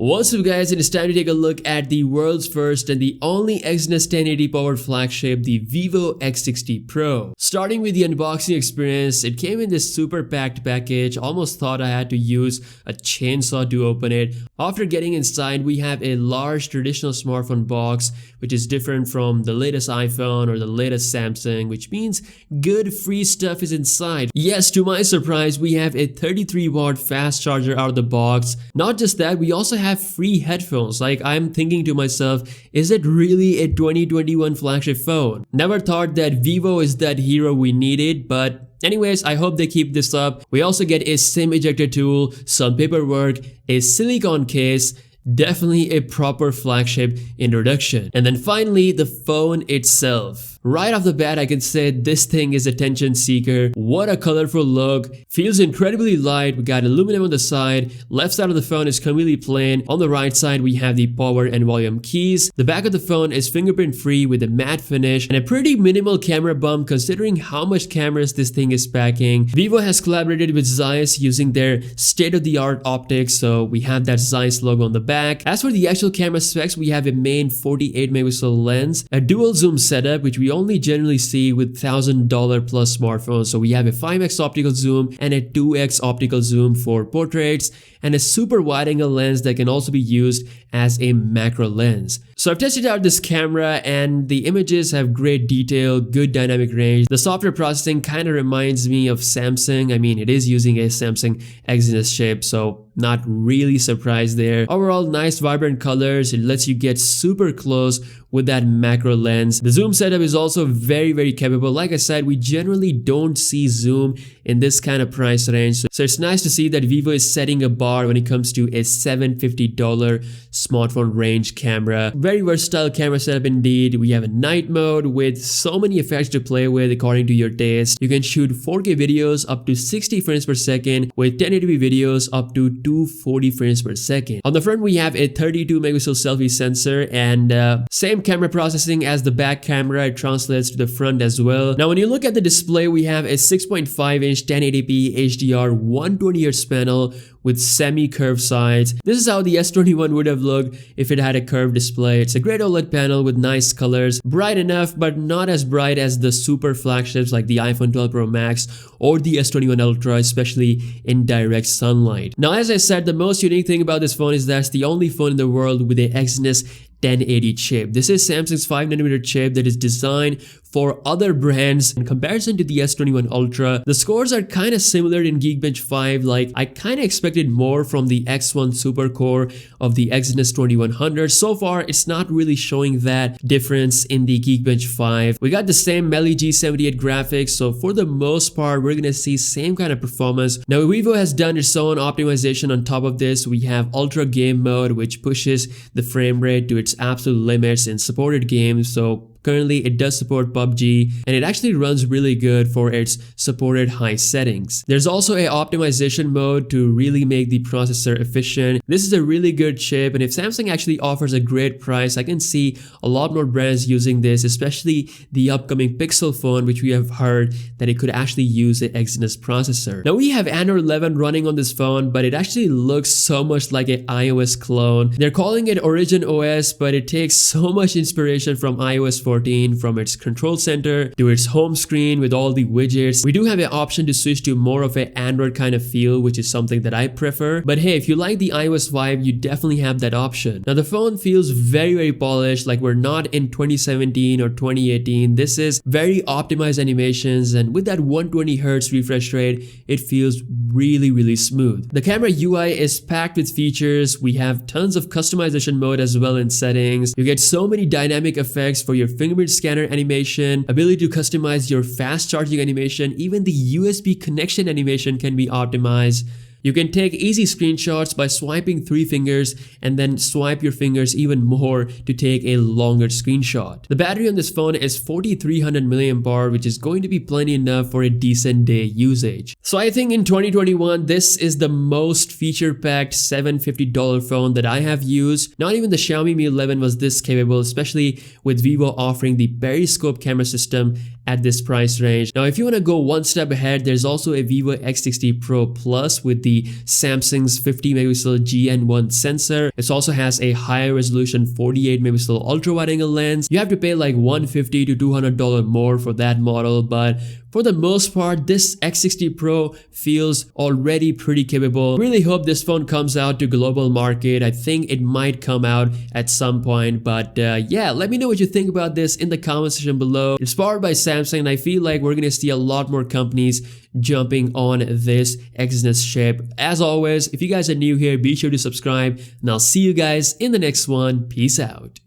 What's up guys, and it's time to take a look at the world's first and the only Exynos 1080 powered flagship, the Vivo X60 Pro. Starting with the unboxing experience, it came in this super packed package. Almost thought I had to use a chainsaw to open it. After getting inside, we have a large traditional smartphone box, which is different from the latest iPhone or the latest Samsung, which means good free stuff is inside. Yes, to my surprise, we have a 33-watt fast charger out of the box. Not just that, we also have free headphones. Like, I'm thinking to myself, is it really a 2021 flagship phone? Never thought that Vivo is that hero we needed, but anyways, I hope they keep this up. We also get a SIM ejector tool, some paperwork, a silicone case. Definitely a proper flagship introduction. And then finally, the phone itself. Right off the bat, I can say this thing is attention seeker. What a colorful look. Feels incredibly light. We got aluminum on the side. Left side of the phone is completely plain. On the right side, we have the power and volume keys. The back of the phone is fingerprint free with a matte finish and a pretty minimal camera bump considering how much cameras this thing is packing. Vivo has collaborated with Zeiss using their state-of-the-art optics, so we have that Zeiss logo on the back. As for the actual camera specs, we have a main 48 megapixel lens, a dual zoom setup, which we only generally see with $1,000 plus smartphones. So we have a 5x optical zoom and a 2x optical zoom for portraits, and a super wide angle lens that can also be used as a macro lens. So I've tested out this camera and the images have great detail, good dynamic range. The software processing kind of reminds me of Samsung. I mean, it is using a Samsung Exynos chip, so not really surprised there. Overall, nice vibrant colors. It lets you get super close with that macro lens. The zoom setup is also very capable. Like I said, we generally don't see zoom in this kind of price range. So it's nice to see that Vivo is setting a bar when it comes to a $750 smartphone range camera. Very versatile camera setup indeed. We have a night mode with so many effects to play with according to your taste. You can shoot 4K videos up to 60 frames per second with 1080p videos up to 240 frames per second. On the front, we have a 32 megapixel selfie sensor and same camera processing as the back camera. It translates to the front as well. Now, when you look at the display, we have a 6.5 inch 1080p HDR 120Hz panel with semi-curved sides. This is how the S21 would have looked if it had a curved display. It's a great OLED panel with nice colors, bright enough but not as bright as the super flagships like the iPhone 12 Pro Max or the S21 Ultra, especially in direct sunlight. Now, as I said, the most unique thing about this phone is that it's the only phone in the world with a Exynos 1080 chip. This is Samsung's 5nm chip that is designed for other brands. In comparison to the S21 Ultra, the scores are kind of similar in Geekbench 5. Like, I kind of expected more from the X1 Super Core of the Exynos 2100. So far, it's not really showing that difference in the Geekbench 5. We got the same Meli G78 graphics, so for the most part, we're gonna see same kind of performance. Now, Vivo has done its own optimization on top of this. We have Ultra Game Mode, which pushes the frame rate to its absolute limits in supported games. So currently, it does support Pubg and it actually runs really good for its supported high settings. There's also a optimization mode to really make the processor efficient. This is a really good chip, and if Samsung actually offers a great price, I can see a lot more brands using this, especially the upcoming Pixel phone, which we have heard that it could actually use the Exynos processor. Now, we have Android 11 running on this phone, but it actually looks so much like an iOS clone. They're calling it Origin OS, but it takes so much inspiration from iOS 14, from its control center to its home screen with all the widgets. We do have an option to switch to more of an Android kind of feel, which is something that I prefer. But hey, if you like the iOS vibe, you definitely have that option. Now, the phone feels very polished, like we're not in 2017 or 2018. This is very optimized animations, and with that 120Hz refresh rate, it feels really smooth. The camera UI is packed with features. We have tons of customization mode as well in settings. You get so many dynamic effects for your fingerprint scanner animation, ability to customize your fast charging animation, even the USB connection animation can be optimized. You can take easy screenshots by swiping 3 fingers and then swipe your fingers even more to take a longer screenshot. The battery on this phone is 4300 mAh, which is going to be plenty enough for a decent day usage. So I think in 2021, this is the most feature-packed $750 phone that I have used. Not even the Xiaomi Mi 11 was this capable, especially with Vivo offering the periscope camera system at this price range. Now, if you want to go one step ahead, there's also a Vivo X60 Pro Plus with the Samsung's 50 megapixel GN1 sensor. It also has a higher resolution 48 megapixel ultra wide angle lens. You have to pay like $150 to $200 more for that model, but for the most part, this X60 Pro feels already pretty capable. Really hope this phone comes out to global market. I think it might come out at some point, but yeah, let me know what you think about this in the comment section below. It's powered by Samsung, and I feel like we're gonna see a lot more companies jumping on this Exynos chip. As always, if you guys are new here, be sure to subscribe, and I'll see you guys in the next one. Peace out.